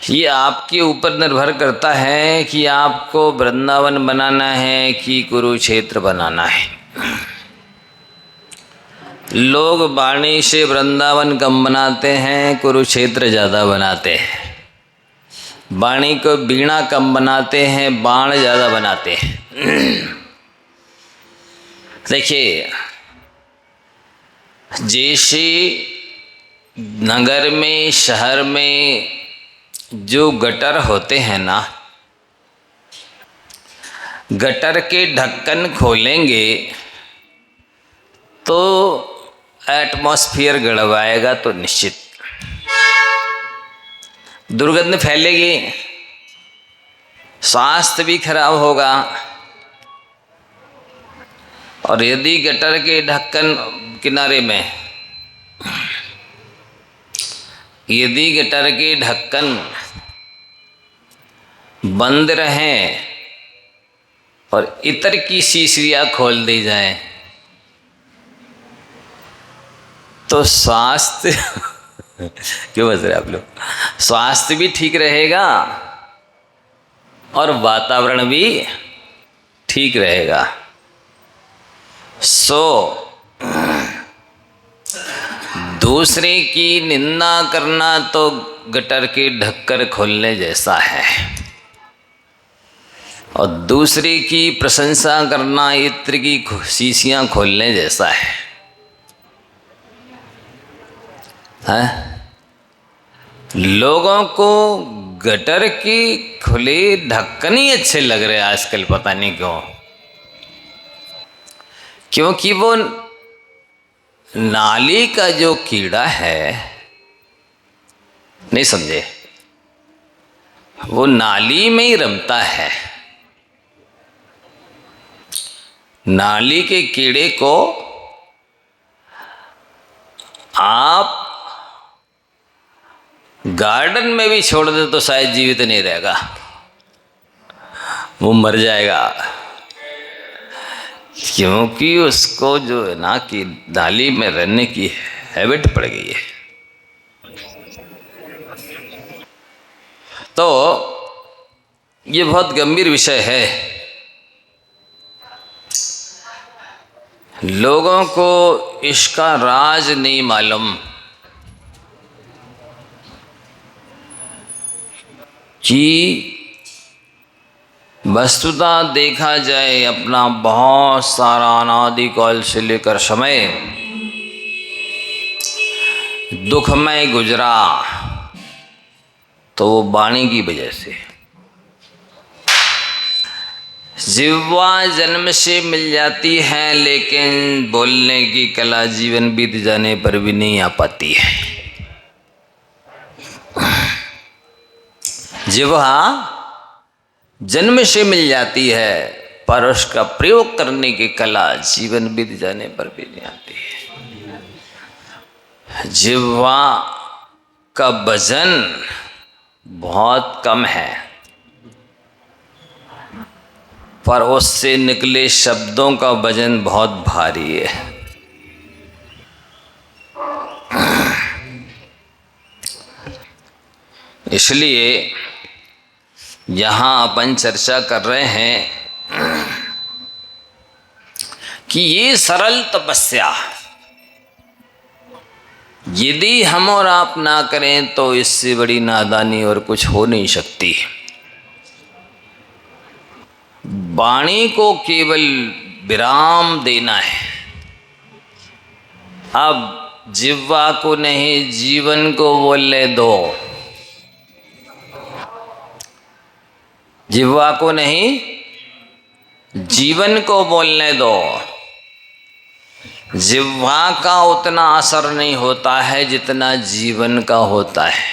ये आपके ऊपर निर्भर करता है कि आपको वृंदावन बनाना है कि कुरुक्षेत्र बनाना है। लोग वाणी से वृंदावन कम बनाते हैं, कुरुक्षेत्र ज़्यादा बनाते हैं। वाणी को वीणा कम बनाते हैं, बाण ज़्यादा बनाते हैं। देखिए, जैसे नगर में, शहर में जो गटर होते हैं ना, गटर के ढक्कन खोलेंगे तो एटमॉस्फेयर गड़बड़ाएगा, तो निश्चित दुर्गंध फैलेगी, स्वास्थ्य भी खराब होगा। और यदि गटर के ढक्कन किनारे में, यदि गटर के ढक्कन बंद रहें और इत्र की शीशियाँ खोल दी जाएं तो स्वास्थ्य क्यों बच रहे आप लोग? स्वास्थ्य भी ठीक रहेगा और वातावरण भी ठीक रहेगा। दूसरे की निंदा करना तो गटर के ढक्कन खोलने जैसा है, और दूसरे की प्रशंसा करना इत्र की शीशियाँ खोलने जैसा है। लोगों को गटर के खुले ढक्कन ही अच्छे लग रहे हैं आजकल, पता नहीं क्यों। क्योंकि वो नाली का जो कीड़ा है, नहीं समझे, वो नाली में ही रमता है। नाली के कीड़े को आप गार्डन में भी छोड़ दे तो शायद जीवित नहीं रहेगा, वो मर जाएगा। क्योंकि उसको जो है ना कि नाली में रहने की हैबिट पड़ गई है। तो ये बहुत गंभीर विषय है। लोगों को इसका राज नहीं मालूम कि वस्तुतः देखा जाए, अपना बहुत सारा अनादिकाल से लेकर समय दुखमय गुजरा तो वो वाणी की वजह से। जिह्वा जन्म से मिल जाती है, लेकिन बोलने की कला जीवन बीत जाने पर भी नहीं आ पाती है। जिह्वा जन्म से मिल जाती है, पर उसका प्रयोग करने की कला जीवन बीत जाने पर भी नहीं आती है। जिह्वा का वजन बहुत कम है, पर उससे निकले शब्दों का वजन बहुत भारी है। इसलिए यहाँ अपन चर्चा कर रहे हैं कि ये सरल तपस्या यदि हम और आप ना करें तो इससे बड़ी नादानी और कुछ हो नहीं सकती। वाणी को केवल विराम देना है। अब जिह्वा को नहीं, जीवन को बोलने दो। जिह्वा को नहीं, जीवन को बोलने दो। जिह्वा का उतना असर नहीं होता है जितना जीवन का होता है।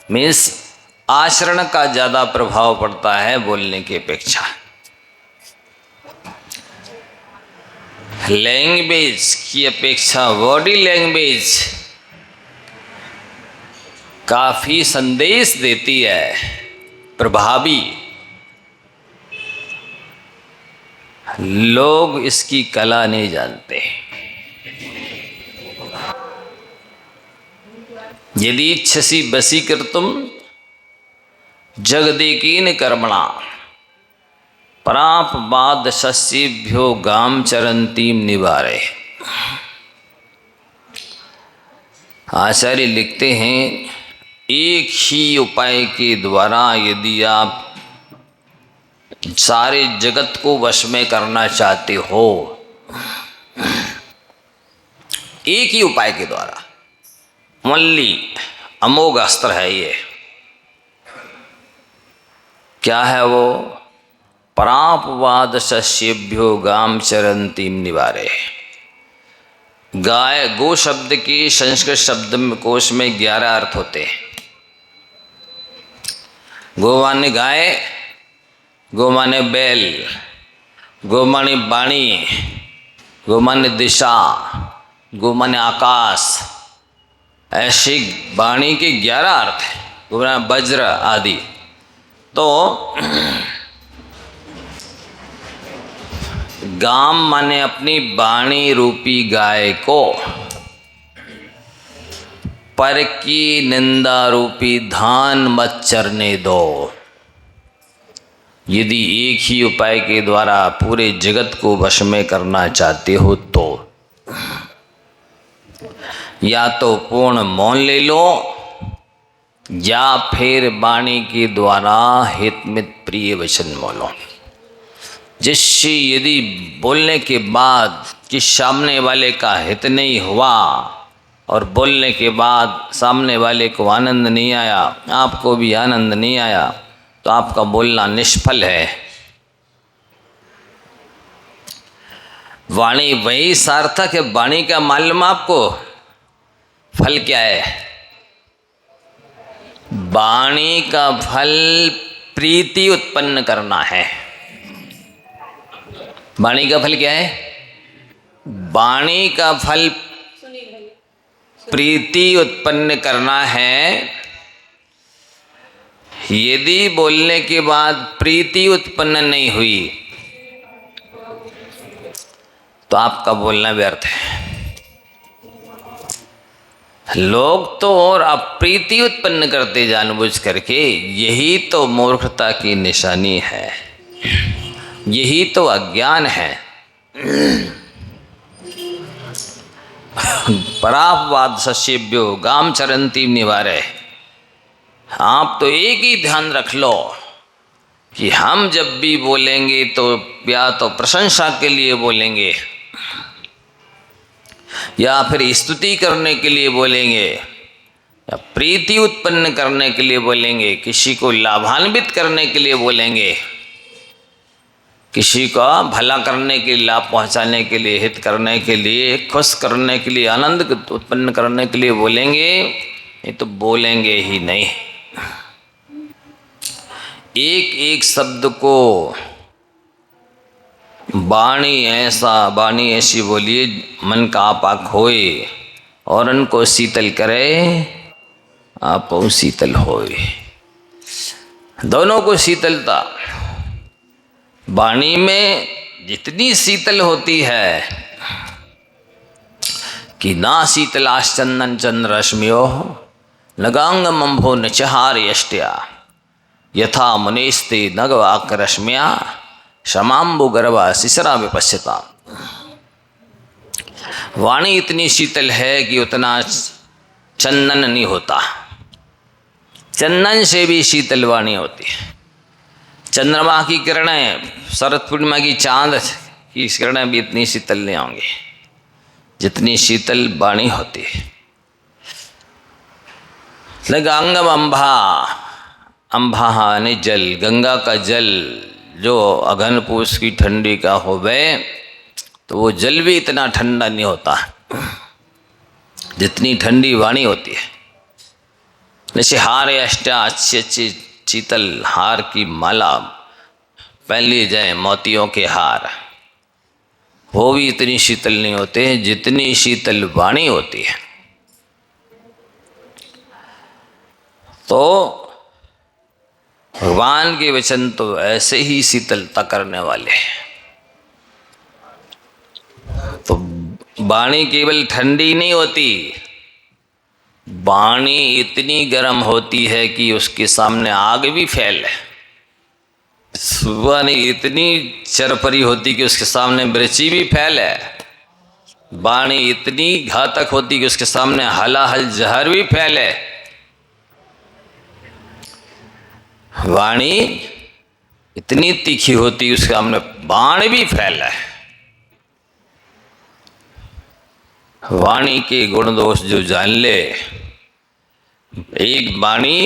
मीन्स आचरण का ज़्यादा प्रभाव पड़ता है बोलने की अपेक्षा। लैंग्वेज की अपेक्षा बॉडी लैंग्वेज काफ़ी संदेश देती है, प्रभावी। लोग इसकी कला नहीं जानते। यदि इच्छसि वशीकर्तुम जगदेकीन कर्मणा पराप बाद सस्येभ्यो गाम चरंतीम निवारे। आचार्य लिखते हैं एक ही उपाय के द्वारा यदि आप सारे जगत को वश में करना चाहते हो, एक ही उपाय के द्वारा, ओनली अमोघ अस्त्र है ये। क्या है वो? परापवाद सस्येभ्यो गाम चरंतीम निवारे। गाय, गो शब्द के संस्कृत शब्द कोश में 11 अर्थ होते हैं। गो माने गाय, गो माने बैल, गो माने वाणी, गो माने दिशा, गो माने आकाश। ऐसी वाणी के 11 अर्थ हैं, गो माने वज्र आदि। तो गाम माने अपनी वाणी रूपी गाय को पर की निंदा रूपी धान मत चरने दो। यदि एक ही उपाय के द्वारा पूरे जगत को वश में करना चाहते हो तो या तो पूर्ण मौन ले लो या फिर वाणी के द्वारा हितमित प्रिय वचन बोलो, जिससे यदि बोलने के बाद कि सामने वाले का हित नहीं हुआ और बोलने के बाद सामने वाले को आनंद नहीं आया, आपको भी आनंद नहीं आया, तो आपका बोलना निष्फल है। वाणी वही सार्थक है। वाणी का मालूम आपको फल क्या है? वाणी का फल प्रीति उत्पन्न करना है। वाणी का फल क्या है? वाणी का फल प्रीति उत्पन्न करना है। यदि बोलने के बाद प्रीति उत्पन्न नहीं हुई तो आपका बोलना व्यर्थ है। लोग तो और अप्रीति उत्पन्न करते जानबूझ करके, यही तो मूर्खता की निशानी है, यही तो अज्ञान है। परापवाद सस्येभ्यो गाम चरंतीम निवारे। आप तो एक ही ध्यान रख लो कि हम जब भी बोलेंगे तो या तो प्रशंसा के लिए बोलेंगे या फिर स्तुति करने के लिए बोलेंगे या प्रीति उत्पन्न करने के लिए बोलेंगे, किसी को लाभान्वित करने के लिए बोलेंगे, किसी का भला करने के लिए, लाभ पहुंचाने के लिए, हित करने के लिए, खुश करने के लिए, आनंद उत्पन्न करने के लिए बोलेंगे। ये तो बोलेंगे ही नहीं। एक एक शब्द को वाणी ऐसी बोलिए मन का आपा खोए और उनको शीतल करे आप शीतल होए। दोनों को शीतलता, वाणी में जितनी शीतल होती है कि ना शीतलाश्चंदन चंद्र रश्मियो नगांग मंभो नचहार यष्ट्या यथा मुनेस्ते नगवाक रश्मिया शमाम्बु गर्भा शिशरा विपश्यता। वाणी इतनी शीतल है कि उतना चंदन नहीं होता, चंदन से भी शीतल वाणी होती है। चंद्रमा की किरणें, शरद पूर्णिमा की चांद की किरणें भी इतनी शीतल नहीं होंगी जितनी शीतल वाणी होती है। गंगम अंबा, अंबा यानी जल, गंगा का जल जो अघन पूस की ठंडी का होवे तो वो जल भी इतना ठंडा नहीं होता जितनी ठंडी वाणी होती है। जैसे हार अष्टा अच्छी अच्छी शीतल हार की माला पहन ली जाए, मोतियों के हार, वो भी इतनी शीतल नहीं होते जितनी शीतल वाणी होती है। तो भगवान के वचन तो ऐसे ही शीतलता करने वाले हैं। तो वाणी केवल ठंडी नहीं होती, वाणी इतनी गर्म होती है कि उसके सामने आग भी फैले। वाणी इतनी चरपरी होती कि उसके सामने मिर्ची भी फैले। वाणी इतनी घातक होती कि उसके सामने हलाहल जहर भी फैले। वाणी इतनी तीखी होती उसके सामने बाण भी फैले। वाणी के गुण दोष जो जान ले। एक वाणी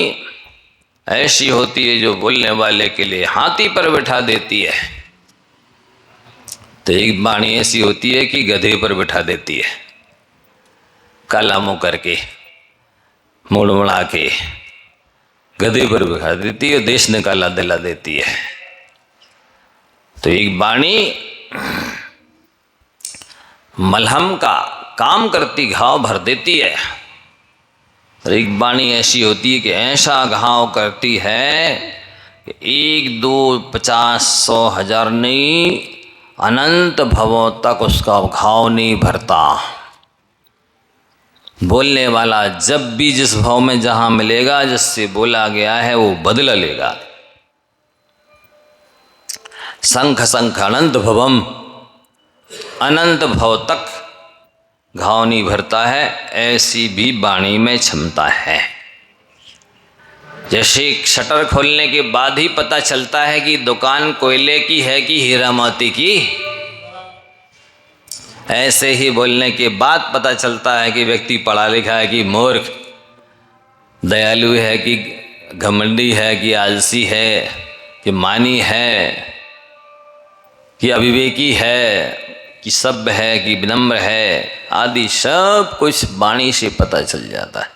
ऐसी होती है जो बोलने वाले के लिए हाथी पर बिठा देती है, तो एक वाणी ऐसी होती है कि गधे पर बिठा देती है। काला मुंह करके मुड़ मुड़ा के गधे पर बिठा देती है, देश निकाला दिला देती है। तो एक वाणी मलहम का काम करती घाव भर देती है, और एक वाणी ऐसी होती है कि ऐसा घाव करती है कि 1 2 50 100 1000 नहीं, अनंत भवों तक उसका घाव नहीं भरता। बोलने वाला जब भी जिस भाव में जहाँ मिलेगा, जिससे बोला गया है वो बदला लेगा। शंख शंख अनंत भवम, अनंत भव तक घाव नहीं भरता है। ऐसी भी वाणी में क्षमता है। जैसे शटर खोलने के बाद ही पता चलता है कि दुकान कोयले की है कि हीरा मोती की, ऐसे ही बोलने के बाद पता चलता है कि व्यक्ति पढ़ा लिखा है कि मूर्ख, दयालु है कि घमंडी है कि आलसी है कि मानी है कि अविवेकी है कि सभ्य है कि विनम्र है, आदि सब कुछ वाणी से पता चल जाता है।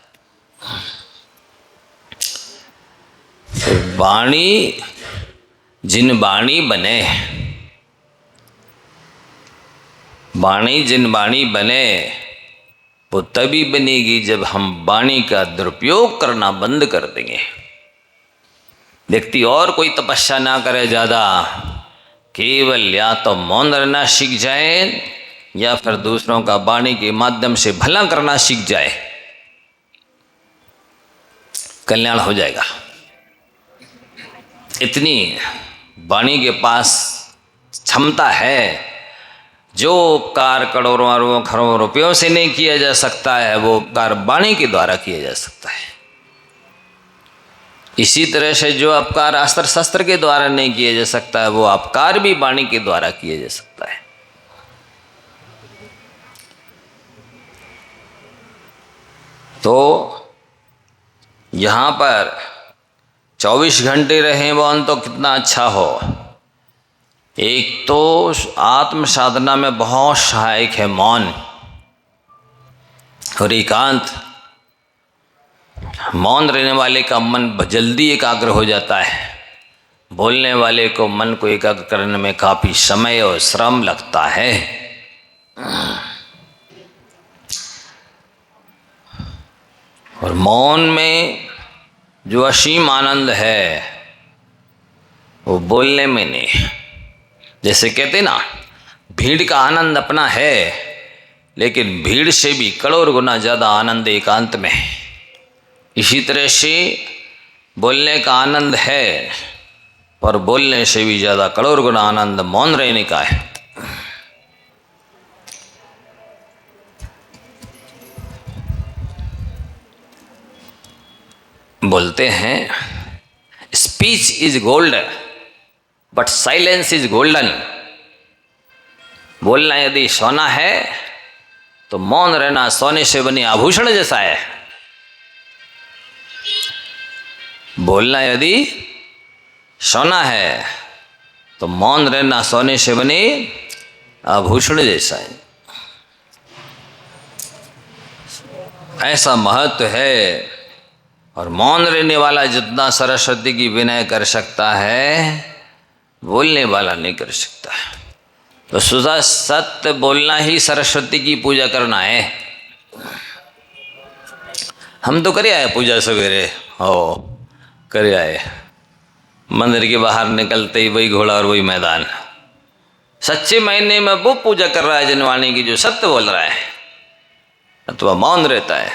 तो वाणी जिन वाणी बने, वाणी जिन वाणी बने वो तभी बनेगी जब हम वाणी का दुरुपयोग करना बंद कर देंगे। व्यक्ति और कोई तपस्या ना करे ज़्यादा, केवल या तो मौन रहना सीख जाए या फिर दूसरों का वाणी के माध्यम से भला करना सीख जाए, कल्याण हो जाएगा। इतनी वाणी के पास क्षमता है। जो उपकार करोड़ों अरबों खरबों रुपयों से नहीं किया जा सकता है, वो उपकार वाणी के द्वारा किया जा सकता है। इसी तरह से जो अपकार अस्त्र शस्त्र के द्वारा नहीं किया जा सकता है, वो अपकार भी वाणी के द्वारा किया जा सकता है। तो यहाँ पर 24 घंटे रहे मौन तो कितना अच्छा हो। एक तो आत्म साधना में बहुत सहायक है मौन और एकांत। मौन रहने वाले का मन जल्दी एकाग्र हो जाता है। बोलने वाले को मन को एकाग्र करने में काफ़ी समय और श्रम लगता है। और मौन में जो असीम आनंद है वो बोलने में नहीं। जैसे कहते ना, भीड़ का आनंद अपना है, लेकिन भीड़ से भी करोड़ गुना ज़्यादा आनंद एकांत में है। इसी तरह से बोलने का आनंद है, पर बोलने से भी ज़्यादा करोड़ गुना आनंद मौन रहने का है। बोलते हैं speech is gold but silence is golden. बोलना यदि सोना है तो मौन रहना सोने से बने आभूषण जैसा है। बोलना यदि सोना है तो मौन रहना सोने से बने आभूषण जैसा है। ऐसा महत्व है। और मौन रहने वाला जितना सरस्वती की विनय कर सकता है, बोलने वाला नहीं कर सकता। तो सुधा सत्य बोलना ही सरस्वती की पूजा करना है। हम तो करे आए पूजा सवेरे, हो करे आए। मंदिर के बाहर निकलते ही वही घोड़ा और वही मैदान। सच्चे महीने में वो पूजा कर रहा है जनवाणी की जो सत्य बोल रहा है अथवा मौन रहता है।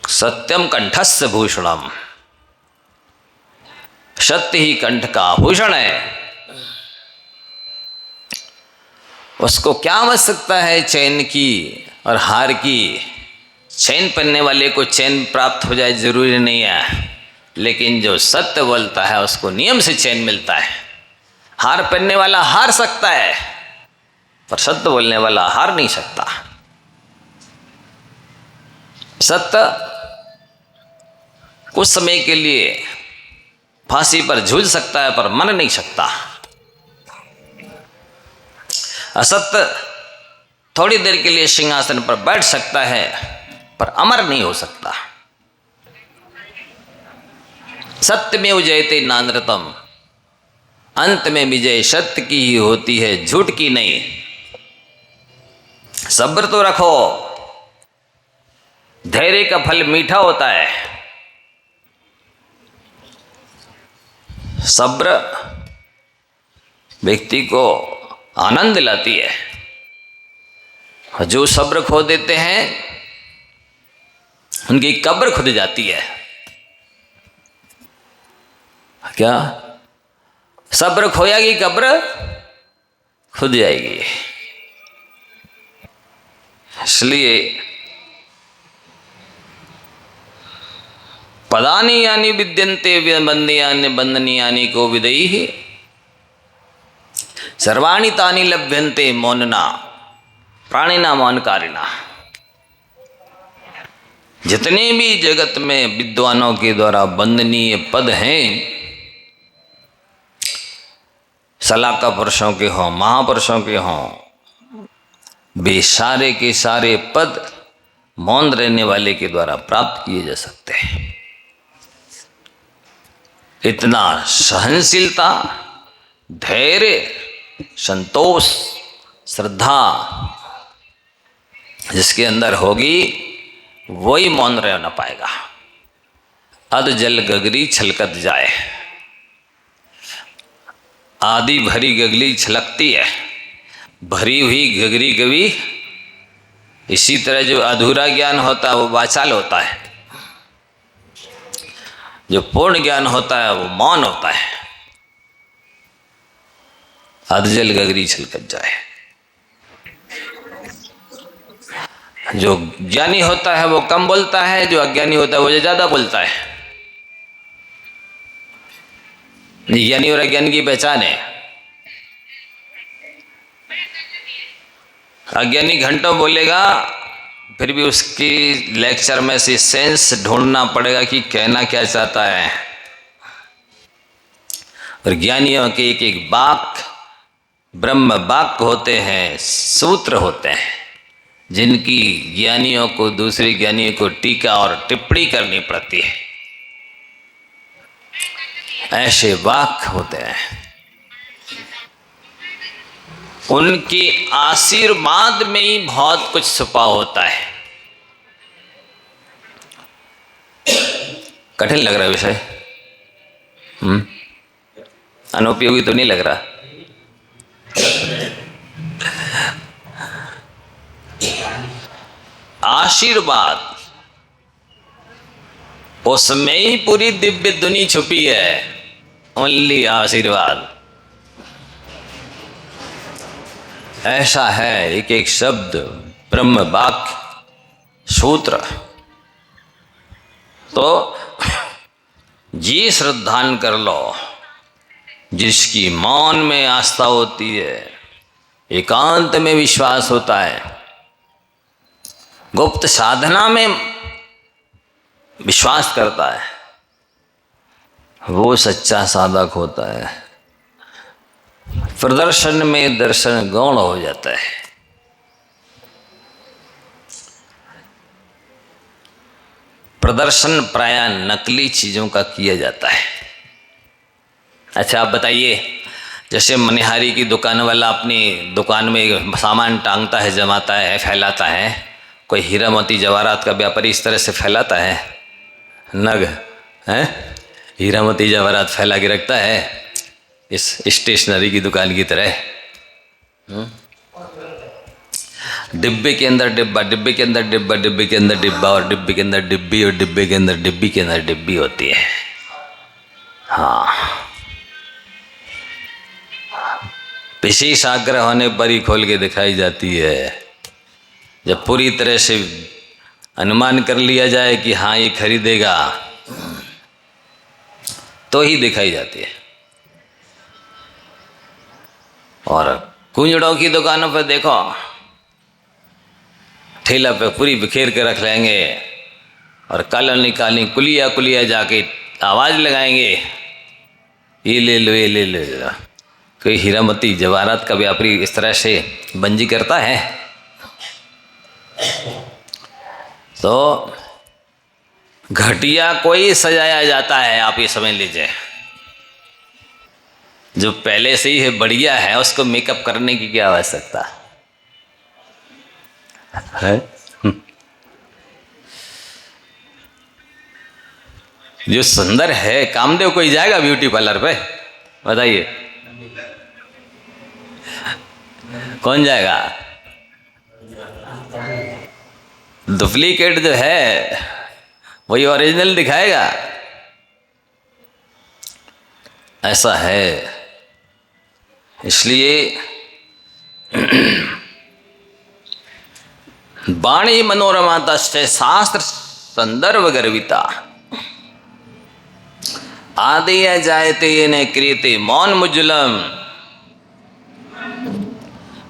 सत्यम कंठस्य भूषणम, सत्य ही कंठ का भूषण है। उसको क्या आवश्यकता है चैन की और हार की? चैन पहनने वाले को चैन प्राप्त हो जाए जरूरी नहीं है, लेकिन जो सत्य बोलता है उसको नियम से चैन मिलता है। हार पहनने वाला हार सकता है, पर सत्य बोलने वाला हार नहीं सकता। सत्य कुछ समय के लिए फांसी पर झूल सकता है, पर मर नहीं सकता। असत्य थोड़ी देर के लिए सिंहासन पर बैठ सकता है, पर अमर नहीं हो सकता। सत्यमेव जयते नानृतम, अंत में विजय सत्य की ही होती है, झूठ की नहीं। सब्र तो रखो, धैर्य का फल मीठा होता है। सब्र व्यक्ति को आनंद दिलाती है। जो सब्र खो देते हैं उनकी कब्र खुद जाती है। क्या? सब्र खोया की कब्र खुद जाएगी। इसलिए पदानि यानी विद्यन्ते बंदयानि बंदनीयानि को विदयी, सर्वाणि तानि लभ्यन्ते मौनना प्राणिना मौनकारिणा। जितने भी जगत में विद्वानों के द्वारा वंदनीय पद हैं, सलाका पुरुषों के हों, महापुरुषों के हों, वे सारे के सारे पद मौन रहने वाले के द्वारा प्राप्त किए जा सकते हैं। इतना सहनशीलता, धैर्य, संतोष, श्रद्धा जिसके अंदर होगी वही मौन रह न पाएगा। अध जल गगरी छलकत जाए, आधी भरी गगरी छलकती है, भरी हुई गगरी कभी। इसी तरह जो अधूरा ज्ञान होता है वो वाचाल होता है, जो पूर्ण ज्ञान होता है वो मौन होता है। अधजल गगरी छलकत जाए। जो ज्ञानी होता है वो कम बोलता है, जो अज्ञानी होता है वो ज्यादा बोलता है। ज्ञानी और अज्ञानी की पहचान है। अज्ञानी घंटों बोलेगा, फिर भी उसकी लेक्चर में से सेंस ढूंढना पड़ेगा कि कहना क्या चाहता है। और ज्ञानियों के एक एक वाक्य ब्रह्म वाक्य होते हैं, सूत्र होते हैं, जिनकी ज्ञानियों को दूसरे ज्ञानियों को टीका और टिप्पणी करनी पड़ती है। ऐसे वाक्य होते हैं। उनके आशीर्वाद में ही बहुत कुछ छुपा होता है। कठिन लग रहा है विषय? अनुपयोगी तो नहीं लग रहा? आशीर्वाद, उसमें ही पूरी दिव्य दुनिया छुपी है। ओनली आशीर्वाद। ऐसा है एक एक शब्द, ब्रह्म वाक्य, सूत्र। तो जी श्रद्धान कर लो, जिसकी मौन में आस्था होती है, एकांत में विश्वास होता है, गुप्त साधना में विश्वास करता है, वो सच्चा साधक होता है। प्रदर्शन में दर्शन गौण हो जाता है। प्रदर्शन प्रायः नकली चीजों का किया जाता है। अच्छा आप बताइए, जैसे मनिहारी की दुकान वाला अपनी दुकान में सामान टांगता है, जमाता है, फैलाता है, कोई हीरा मोती जवाहरात का व्यापारी इस तरह से फैलाता है, नग है हीरा मोती जवाहरात फैला के रखता है इस स्टेशनरी की दुकान की तरह। डिब्बे के अंदर डिब्बा, डिब्बे के अंदर डिब्बा, डिब्बे के अंदर डिब्बा, और डिब्बे के अंदर डिब्बी, और डिब्बे के अंदर डिब्बी के अंदर डिब्बी होती है। हाँ, विशेष आग्रह होने पर ही खोल के दिखाई जाती है। जब पूरी तरह से अनुमान कर लिया जाए कि हाँ ये खरीदेगा, तो ही दिखाई जाती है। और कुंजड़ों की दुकानों पर देखो, ठेला पे पूरी बिखेर के रख लेंगे, और कॉलोनी कॉलोनी कुलिया कुलिया जाके आवाज़ लगाएंगे, ये ले लो, ये ले लो। कोई हीरामती जवाहरात का व्यापारी इस तरह से बंजी करता है? तो घटिया कोई सजाया जाता है, आप ये समझ लीजिए। जो पहले से ही है बढ़िया है, उसको मेकअप करने की क्या आवश्यकता है? जो सुंदर है, कामदेव कोई जाएगा ब्यूटी पार्लर पे? बताइए, कौन जाएगा? डुप्लीकेट जो है वही ओरिजिनल दिखाएगा। ऐसा है। इसलिए वाणी मनोरमा तस्य शास्त्र संदर्भ गर्विता आदेय जायते न क्रियते मौन मुज्जलम।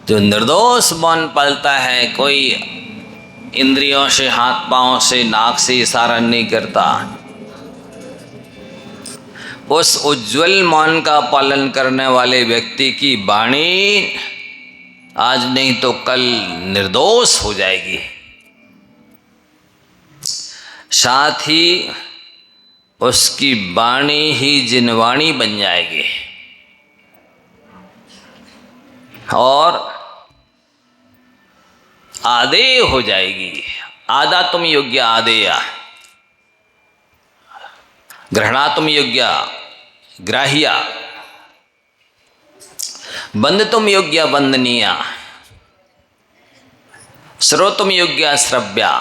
जो निर्दोष मौन पालता है, कोई इंद्रियों से, हाथ पांव से, नाक से इशारा नहीं करता, उस उज्जवल मौन का पालन करने वाले व्यक्ति की वाणी आज नहीं तो कल निर्दोष हो जाएगी। साथ ही उसकी वाणी ही जिनवाणी बन जाएगी, और आदेय हो जाएगी। आदा तुम योग्य आदेय, ग्रहणा तुम योग्य ग्राह्या, बंद तुम योग्य वंदनीय, श्रोतुम योग्य श्रव्या।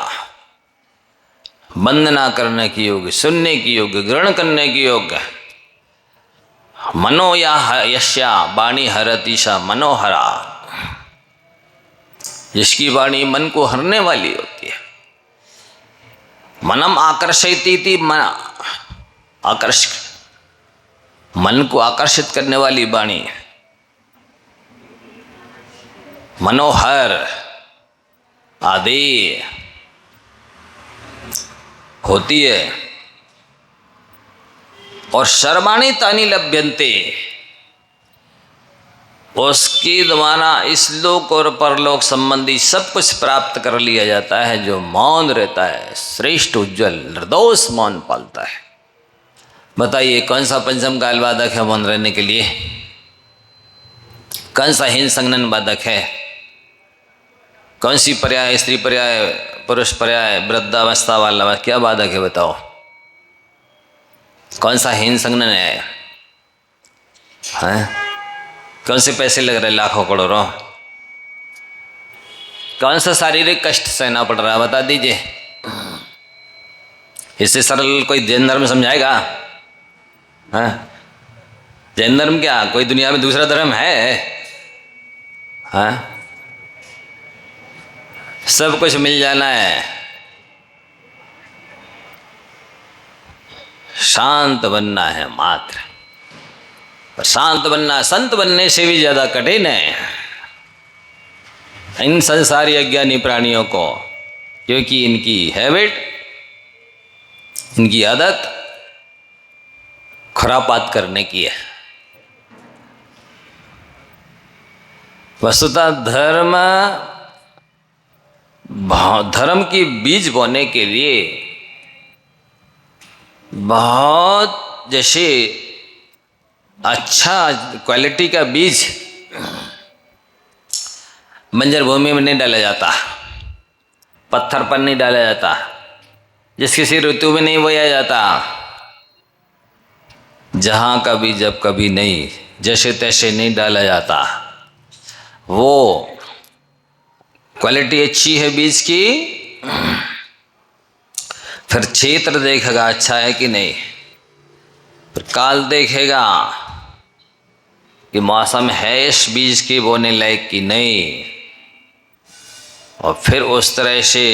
वंदना करने की योग्य, सुनने की योग्य, ग्रहण करने की योग्य। मनो या यश्या वाणी हरतीशा मनोहरा। जिसकी वाणी मन को हरने वाली होती है। मनम आकर्षयति, मन को आकर्षित करने वाली वाणी मनोहर आदि होती है। और सर्वाणी तानि लभ्यन्ते, उसके द्वारा इस लोक और परलोक संबंधी सब कुछ प्राप्त कर लिया जाता है। जो मौन रहता है, श्रेष्ठ उज्जवल निर्दोष मौन पालता है। बताइए कौन सा पंचम काल बाधक है मौन रहने के लिए? कौन सा हीन संगनन बाधक है? कौन सी पर्याय, स्त्री पर्याय, पुरुष पर्याय, वृद्धावस्था वाला क्या बाधक है? बताओ कौन सा हीन संगनन है? हैं? कौन से पैसे लग रहे लाखों करोड़ों? कौन सा शारीरिक कष्ट सहना पड़ रहा है? बता दीजिए। इससे सरल कोई जैन धर्म समझाएगा? हाँ, जैन धर्म क्या कोई दुनिया में दूसरा धर्म है? हाँ, सब कुछ मिल जाना है, शांत बनना है मात्र। पर शांत बनना संत बनने से भी ज्यादा कठिन है इन संसारी अज्ञानी प्राणियों को, क्योंकि इनकी हैबिट, इनकी आदत खुरापात करने की है। वस्तुतः धर्म की बीज बोने के लिए बहुत जैसे अच्छा क्वालिटी का बीज बंजर भूमि में नहीं डाला जाता, पत्थर पर नहीं डाला जाता, जिस किसी ऋतु में नहीं बोया जाता। जहाँ कभी जब कभी नहीं, जैसे तैसे नहीं डाला जाता। वो क्वालिटी अच्छी है बीज की, फिर क्षेत्र देखेगा अच्छा है कि नहीं, फिर काल देखेगा कि मौसम है इस बीज के बोने लायक कि नहीं, और फिर उस तरह से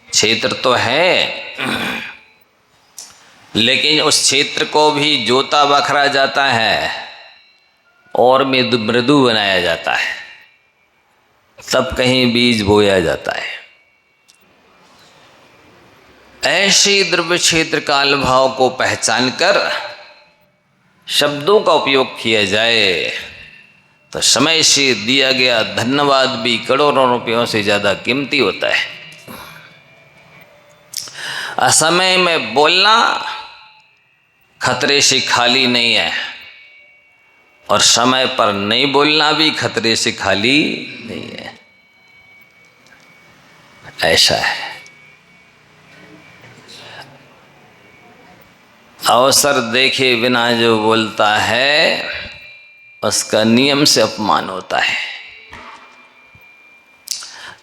क्षेत्र तो है लेकिन उस क्षेत्र को भी जोता बखरा जाता है और मृदु बनाया जाता है, तब कहीं बीज बोया जाता है। ऐसे द्रव्य क्षेत्र काल भाव को पहचान कर शब्दों का उपयोग किया जाए तो समय से दिया गया धन्यवाद भी करोड़ों रुपयों से ज़्यादा कीमती होता है। असमय में बोलना खतरे से खाली नहीं है, और समय पर नहीं बोलना भी खतरे से खाली नहीं है। ऐसा है। अवसर देखे बिना जो बोलता है उसका नियम से अपमान होता है।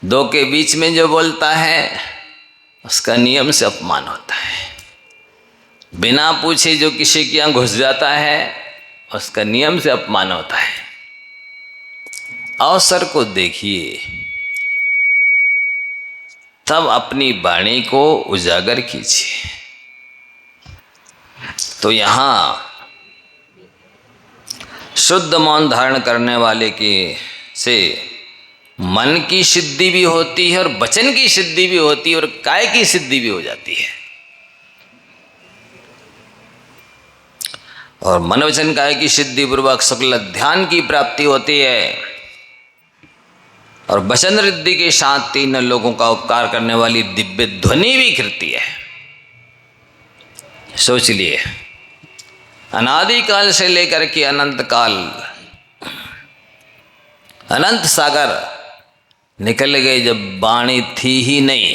दो के बीच में जो बोलता है उसका नियम से अपमान होता है। बिना पूछे जो किसी के यहाँ घुस जाता है उसका नियम से अपमान होता है। अवसर को देखिए, तब अपनी वाणी को उजागर कीजिए। तो यहाँ शुद्ध मौन धारण करने वाले के से मन की सिद्धि भी होती है और वचन की सिद्धि भी होती है और काय की सिद्धि भी हो जाती है। और मन वचन काय की सिद्धि पूर्वक सकल ध्यान की प्राप्ति होती है, और वचन रिद्धि के साथ तीन लोगों का उपकार करने वाली दिव्य ध्वनि भी गिरती है। सोच लिए, अनादिकाल से लेकर के अनंत काल, अनंत सागर निकल गए जब वाणी थी ही नहीं।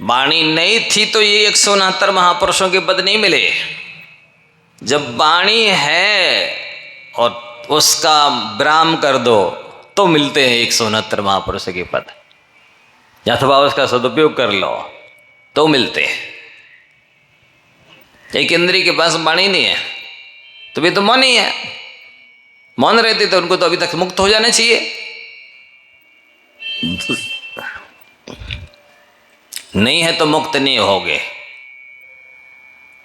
वाणी नहीं थी तो ये 169 महापुरुषों के पद नहीं मिले। जब वाणी है और उसका विराम कर दो तो मिलते हैं 169 महापुरुषों के पद, अथवा उसका सदुपयोग कर लो तो मिलते हैं। एक इंद्रिय के पास वाणी नहीं है तो वे तो मौन ही है। मौन रहते तो उनको तो अभी तक मुक्त हो जाना चाहिए। नहीं है तो मुक्त नहीं होगे।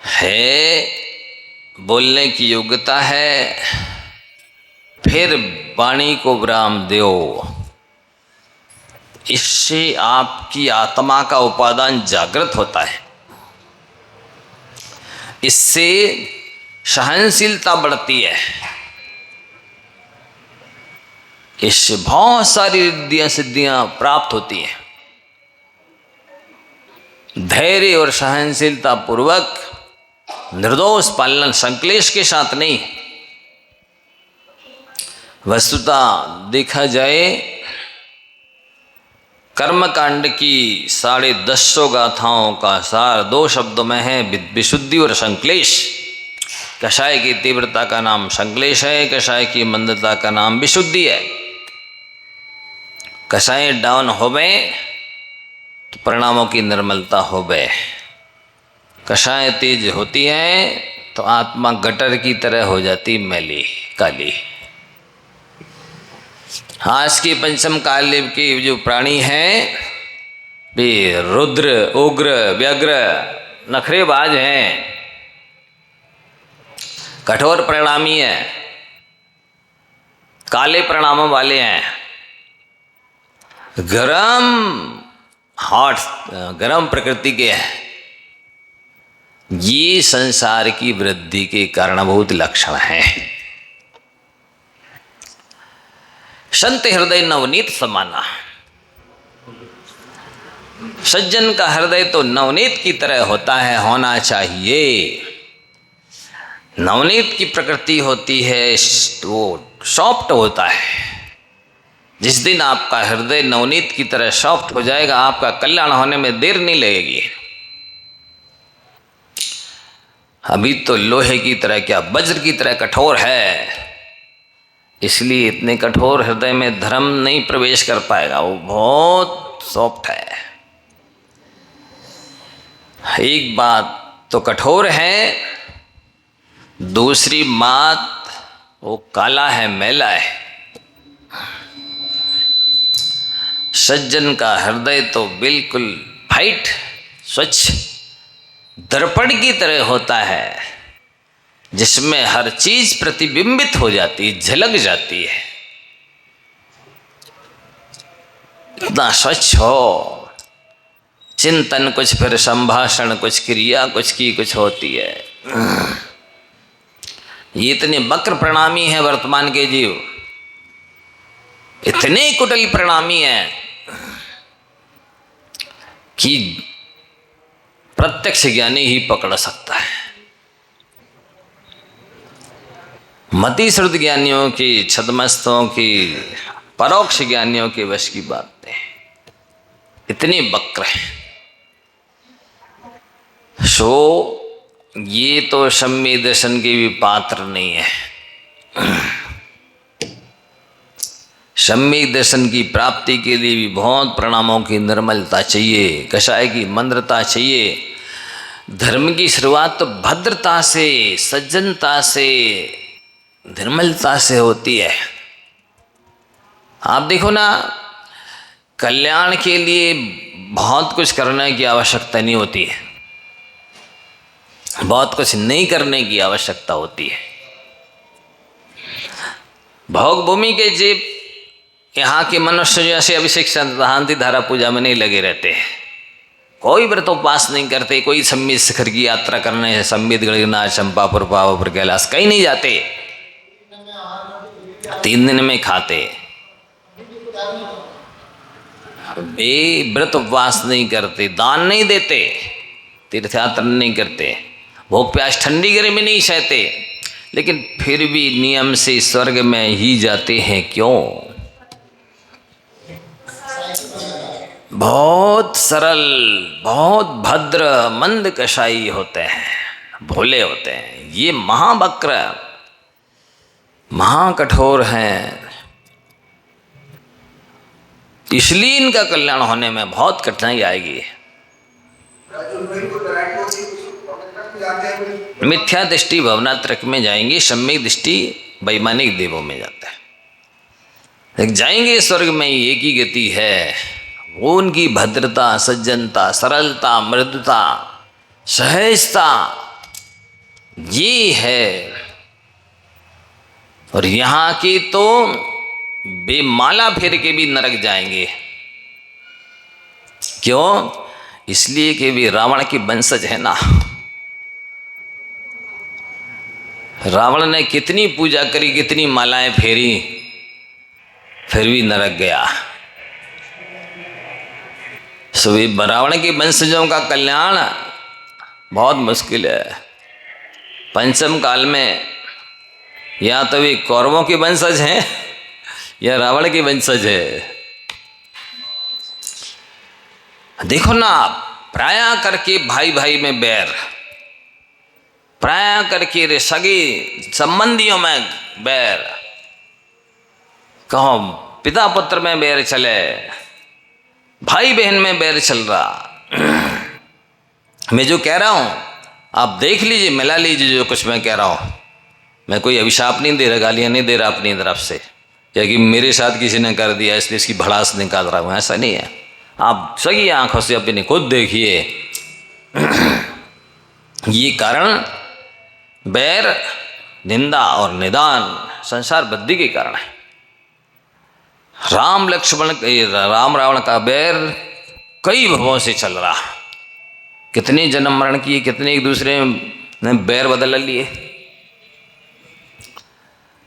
है, बोलने की योग्यता है, फिर वाणी को विराम दो। इससे आपकी आत्मा का उपादान जागृत होता है, इससे सहनशीलता बढ़ती है, इससे बहुत सारी रिद्धियां सिद्धियां प्राप्त होती हैं। धैर्य और सहनशीलता पूर्वक निर्दोष पालन, संक्लेश के साथ नहीं। वस्तुतः देखा जाए कर्मकांड की 150 गाथाओं का सार 2 शब्दों में है, विशुद्धि और संक्लेश। कषाय की तीव्रता का नाम संक्लेश है, कषाय की मंदता का नाम विशुद्धि है। कषाय डाउन होवे तो परिणामों की निर्मलता होवे, कषाय तेज होती है तो आत्मा गटर की तरह हो जाती मैली काली। आज की पंचम काल के जो प्राणी हैं वे रुद्र, उग्र, व्यग्र, नखरेबाज हैं, कठोर परिणामी हैं, काले परिणामों वाले हैं, गरम प्रकृति के हैं। ये संसार की वृद्धि के कारणभूत लक्षण हैं। संत हृदय नवनीत समाना। सज्जन का हृदय तो नवनीत की तरह होता है, होना चाहिए। नवनीत की प्रकृति होती है, वो सॉफ्ट होता है। जिस दिन आपका हृदय नवनीत की तरह सॉफ्ट हो जाएगा, आपका कल्याण होने में देर नहीं लगेगी। अभी तो लोहे की तरह क्या वज्र की तरह कठोर है, इसलिए इतने कठोर हृदय में धर्म नहीं प्रवेश कर पाएगा, वो बहुत सॉफ्ट है। एक बात तो कठोर है, दूसरी बात वो काला है, मैला है। सज्जन का हृदय तो बिल्कुल वाइट, स्वच्छ दर्पण की तरह होता है, जिसमें हर चीज प्रतिबिंबित हो जाती, झलक जाती है। इतना स्वच्छ हो, चिंतन कुछ, फिर संभाषण कुछ, क्रिया कुछ की कुछ होती है। ये इतने वक्र प्रणामी है वर्तमान के जीव, इतने कुटिल प्रणामी हैं कि प्रत्यक्ष ज्ञानी ही पकड़ सकता है। मति श्रुत ज्ञानियों की, छद्मस्तों की, परोक्ष ज्ञानियों के वश की बातें इतनी वक्र है। सो ये तो सम्यक दर्शन के भी पात्र नहीं है। सम्यक दर्शन की प्राप्ति के लिए भी बहुत प्रणामों की निर्मलता चाहिए, कषाय की मंद्रता चाहिए। धर्म की शुरुआत तो भद्रता से, सज्जनता से, निर्मलता से होती है। आप देखो ना, कल्याण के लिए बहुत कुछ करने की आवश्यकता नहीं होती है, बहुत कुछ नहीं करने की आवश्यकता होती है। भोग भूमि के जीव यहाँ के मनुष्य जैसे अभिषेक शांति धारा पूजा में नहीं लगे रहते हैं, कोई व्रत उपवास नहीं करते, कोई संबित शिखर की यात्रा करने, संबित गणनाथ, चंपापुर, पावापुर, कैलाश कहीं नहीं जाते, 3 दिन में खाते। वे व्रत उपवास नहीं करते, दान नहीं देते, तीर्थ यात्रा नहीं करते, भूख प्यास ठंडी गर्मी नहीं सहते, लेकिन फिर भी नियम से स्वर्ग में ही जाते हैं। क्यों? बहुत सरल, बहुत भद्र, मंद कषाई होते हैं, भोले होते हैं। ये महावक्र, महाकठोर हैं, इसलिए इनका कल्याण होने में बहुत कठिनाई आएगी। मिथ्या दृष्टि भवनात्रक में जाएंगे, सम्यक दृष्टि वैमानिक देवों में जाता है। जाएंगे स्वर्ग में, एक ही गति है, वो उनकी भद्रता, सज्जनता, सरलता, मृदुता, सहजता, ये है। और यहाँ के तो बेमाला फेर के भी नरक जाएंगे। क्यों? इसलिए कि वे रावण की वंशज है ना। रावण ने कितनी पूजा करी, कितनी मालाएं फेरी, फिर भी नरक गया। सो रावण के वंशजों का कल्याण बहुत मुश्किल है। पंचम काल में या तो वे कौरवों के वंशज हैं या रावण के वंशज है। देखो ना, प्राया करके भाई भाई में बैर, प्राया करके सगे संबंधियों में बैर, कहो पिता पुत्र में बैर चले, भाई बहन में बैर चल रहा। मैं जो कह रहा हूं आप देख लीजिए, मिला लीजिए जो कुछ मैं कह रहा हूं। मैं कोई अभिशाप नहीं दे रहा, गालियां नहीं दे रहा अपनी तरफ से, या कि मेरे साथ किसी ने कर दिया इसलिए इसकी भड़ास निकाल रहा हूं, ऐसा नहीं है। आप सही आंखों से अपनी खुद देखिए। ये कारण बैर, निंदा और निदान संसार बुद्धि के कारण है। राम लक्ष्मण, राम रावण का बैर कई भवों से चल रहा, कितने जन्म मरण किए, कितने एक दूसरे ने बैर बदल लिए।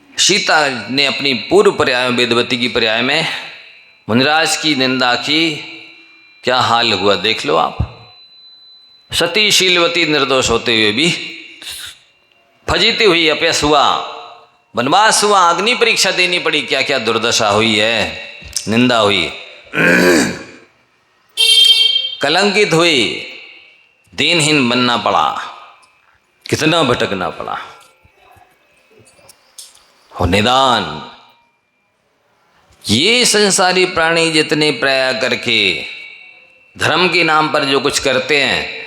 सीता ने अपनी पूर्व पर्याय में, वेदवती की पर्याय में मुनिराज की निंदा की, क्या हाल हुआ देख लो आप। सती शीलवती निर्दोष होते हुए भी फजीती हुई, अपयस हुआ, वनवास हुआ, अग्नि परीक्षा देनी पड़ी, क्या क्या दुर्दशा हुई है, निंदा हुई, कलंकित हुई, दीनहीन बनना पड़ा, कितना भटकना पड़ा। और निदान ये संसारी प्राणी जितने प्रयाग करके धर्म के नाम पर जो कुछ करते हैं,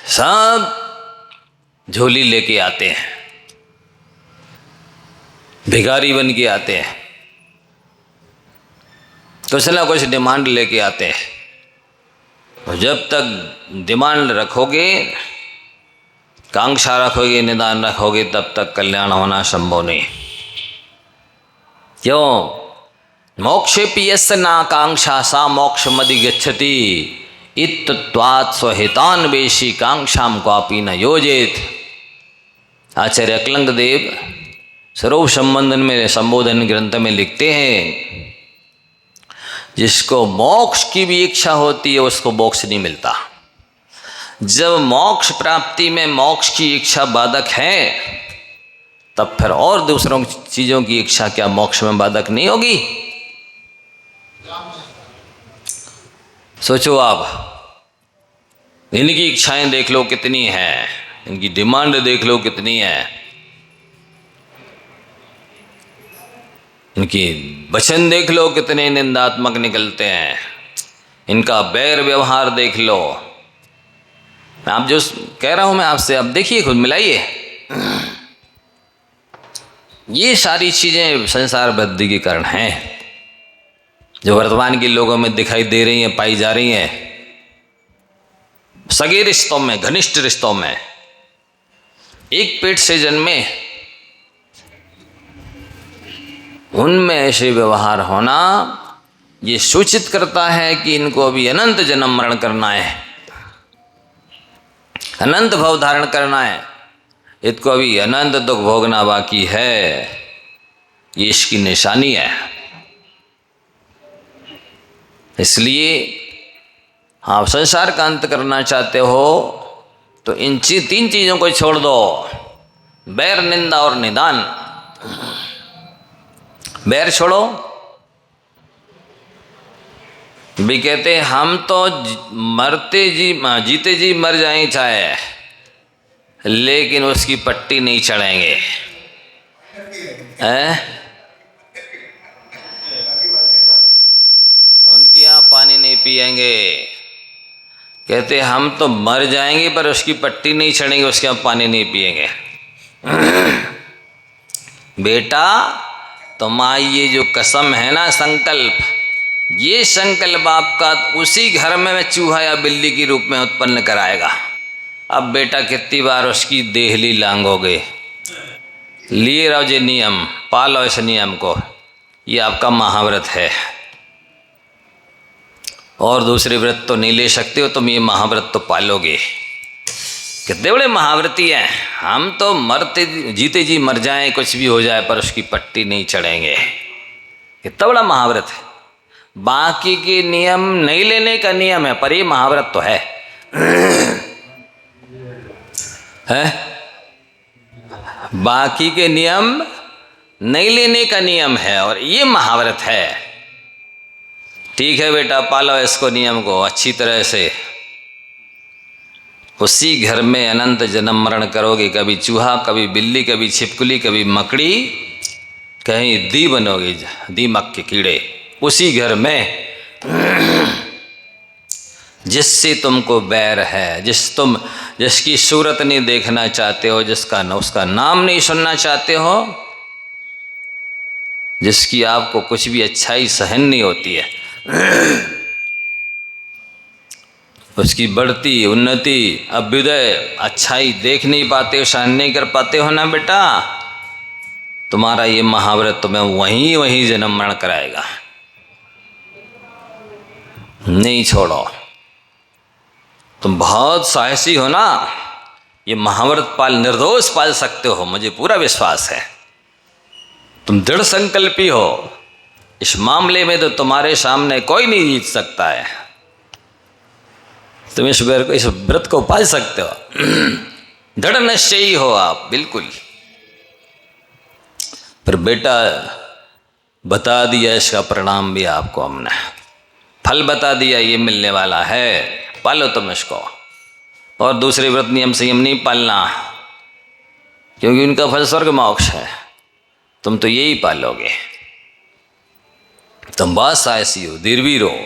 सब झोली लेके आते हैं, भिखारी बन के आते हैं, कुछ ना कुछ डिमांड लेके आते हैं। और जब तक डिमांड रखोगे, कांक्षा रखोगे, निदान रखोगे, तब तक कल्याण होना संभव नहीं। क्यों? मोक्षेपि यस्य नाकांक्षा सा मोक्षमधिगच्छति इत्त्वात् स्वहितान्वेषी कांक्षाम क्वापि न योजेत। आचार्य अक्लंग देव स्वरूप संबंधन में संबोधन ग्रंथ में लिखते हैं, जिसको मोक्ष की भी इच्छा होती है उसको मोक्ष नहीं मिलता। जब मोक्ष प्राप्ति में मोक्ष की इच्छा बाधक है, तब फिर और दूसरों चीज़ों की इच्छा क्या मोक्ष में बाधक नहीं होगी? सोचो आप, इनकी इच्छाएं देख लो कितनी हैं, इनकी डिमांड देख लो कितनी है, इनकी वचन देख लो कितने निंदात्मक निकलते हैं, इनका बैर व्यवहार देख लो। आप जो कह रहा हूं मैं आपसे, आप देखिए, खुद मिलाइए। ये सारी चीजें संसार वृद्धि के कारण हैं, जो वर्तमान के लोगों में दिखाई दे रही हैं, पाई जा रही हैं। सगे रिश्तों में, घनिष्ठ रिश्तों में, एक पेट से जन्मे, उनमें ऐसे व्यवहार होना ये सूचित करता है कि इनको अभी अनंत जन्म मरण करना है, अनंत भव धारण करना है, इसको अभी अनंत दुख भोगना बाकी है। ये इसकी निशानी है। इसलिए आप संसार का अंत करना चाहते हो तो इन तीन चीज़ों को छोड़ दो, बैर, निंदा और निदान। बैर छोड़ो, भी कहते हैं हम तो मरते जी जीते जी मर जाए चाहे, लेकिन उसकी पट्टी नहीं चढ़ेंगे। उनकी यहाँ पानी नहीं पिएंगे। कहते हम तो मर जाएंगे पर उसकी पट्टी नहीं चढ़ेंगे, उसके यहाँ पानी नहीं पिएंगे। बेटा तुम्हारी ये जो कसम है ना, संकल्प, ये संकल्प आपका उसी घर में चूहा या बिल्ली के रूप में उत्पन्न कराएगा। अब बेटा कितनी बार उसकी देहली लांघोगे। लिए रहो ये नियम, पालो इस नियम को, ये आपका महाव्रत है। और दूसरे व्रत तो नहीं ले सकते हो तुम, ये महाव्रत तो पालोगे। कितने बड़े महाव्रती हैं हम, तो मरते जीते जी मर जाएं, कुछ भी हो जाए, पर उसकी पट्टी नहीं चढ़ेंगे। कितना बड़ा महाव्रत है। बाकी के नियम नहीं लेने का नियम है, पर ये महाव्रत तो है। बाकी के नियम नहीं लेने का नियम है और ये महाव्रत है। ठीक है बेटा, पालो इसको, नियम को अच्छी तरह से। उसी घर में अनंत जन्म मरण करोगे, कभी चूहा, कभी बिल्ली, कभी छिपकली, कभी मकड़ी, कहीं दी बनोगे, दीमक के कीड़े। उसी घर में जिससे तुमको बैर है, जिसकी सूरत नहीं देखना चाहते हो, उसका नाम नहीं सुनना चाहते हो, जिसकी आपको कुछ भी अच्छाई सहन नहीं होती है, उसकी बढ़ती उन्नति, अभ्युदय, अच्छाई देख नहीं पाते हो, सहन नहीं कर पाते हो ना बेटा, तुम्हारा ये महाव्रत तुम्हें वहीं जन्म मरण कराएगा। नहीं छोड़ो। तुम बहुत साहसी हो ना, ये महाव्रत निर्दोष पाल सकते हो, मुझे पूरा विश्वास है। तुम दृढ़ संकल्पी हो, इस मामले में तो तुम्हारे सामने कोई नहीं जीत सकता है। तुम इस व्रत को पाल सकते हो, दृढ़ निश्चयी हो आप, बिल्कुल। पर बेटा बता दिया इसका परिणाम भी आपको हमने, फल बता दिया, ये मिलने वाला है, पालो तुम इसको। और दूसरे व्रत नियम संयम नहीं पालना, क्योंकि उनका फल स्वर्ग मोक्ष है। तुम तो यही पालोगे। तुम बहुत साहसी हो, धीरवीर हो,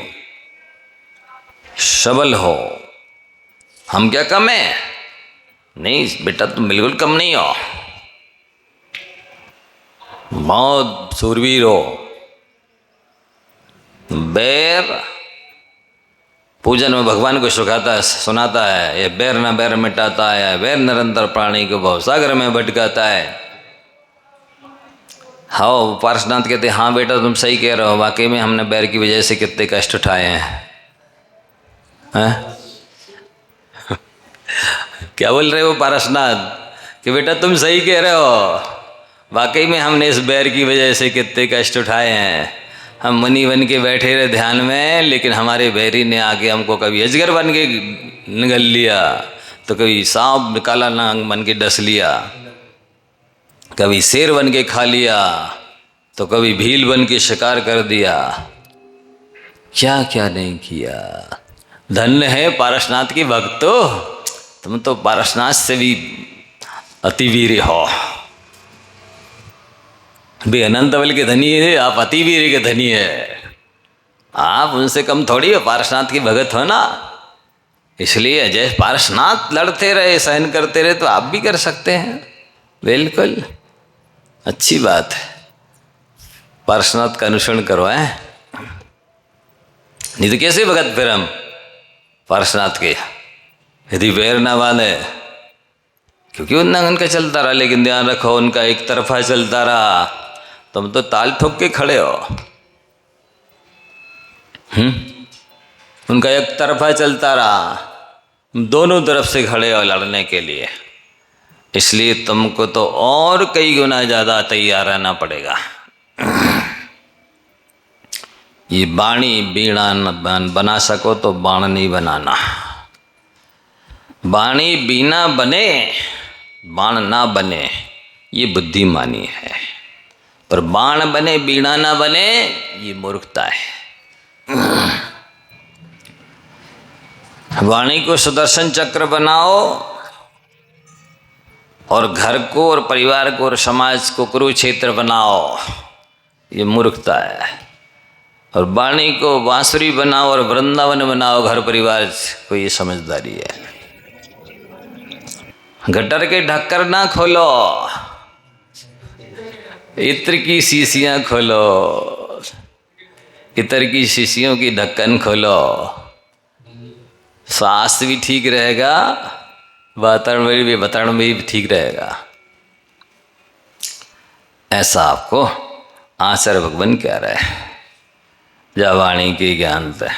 सबल हो। हम क्या कम है? नहीं बेटा, तुम बिल्कुल कम नहीं हो, बहुत सूरवीर हो। बैर पूजन में भगवान को सुनाता है, ये बैर न बैर मिटाता है, बैर निरंतर प्राणी को भवसागर में भटकाता है। हाँ, पार्श्वनाथ कहते हाँ बेटा तुम सही कह रहे हो, वाकई में हमने बैर की वजह से कितने कष्ट उठाए हैं। क्या बोल रहे हो पार्श्वनाथ कि बेटा तुम सही कह रहे हो, वाकई में हमने इस बैर की वजह से कितने कष्ट उठाए हैं। हम मुनि बन के बैठे रहे ध्यान में, लेकिन हमारे बैरी ने आके हमको कभी अजगर बन के निगल लिया, तो कभी सांप काला नाग बन के डस लिया, कभी शेर बन के खा लिया, तो कभी भील बन के शिकार कर दिया। क्या क्या नहीं किया। धन्य है पारसनाथ की भक्तो, तुम तो पारसनाथ से भी अतिवीर हो। भी अनंत बल के धनी है, आप अतिवीर के धनी है। आप उनसे कम थोड़ी हो, पारसनाथ की भगत हो ना। इसलिए जैसे पारसनाथ लड़ते रहे, सहन करते रहे, तो आप भी कर सकते हैं। बिल्कुल अच्छी बात है, पारसनाथ का अनुसरण करो है। नहीं तो कैसे भगत फिर हम पारसनाथ के, यदि पैर ना बांधे। क्योंकि उनका चलता रहा, लेकिन ध्यान रखो उनका एक तरफा चलता रहा, तुम तो ताल ठोक के खड़े हो। उनका एक तरफा चलता रहा, दोनों तरफ से खड़े हो लड़ने के लिए। इसलिए तुमको तो और कई गुना ज़्यादा तैयार रहना पड़ेगा। ये बाणी बीणा बना सको तो बाण नहीं बनाना। बाणी बीणा बने, बाण ना बने, ये बुद्धिमानी है। पर बाण बने बीणा ना बने, ये मूर्खता है। वाणी को सुदर्शन चक्र बनाओ, और घर को और परिवार को और समाज को कुरुक्षेत्र बनाओ, ये मूर्खता है। और वाणी को बांसुरी बनाओ और वृंदावन बनाओ घर परिवार को, ये समझदारी है। गटर के ढक्कन ना खोलो, इत्र की शीशियां खोलो, इत्र की शीशियों की ढक्कन खोलो। स्वास्थ्य भी ठीक रहेगा, वातावरण भी ठीक रहेगा। ऐसा आपको आचार्य भगवान कह रहे हैं। जय वाणी की ज्ञान है।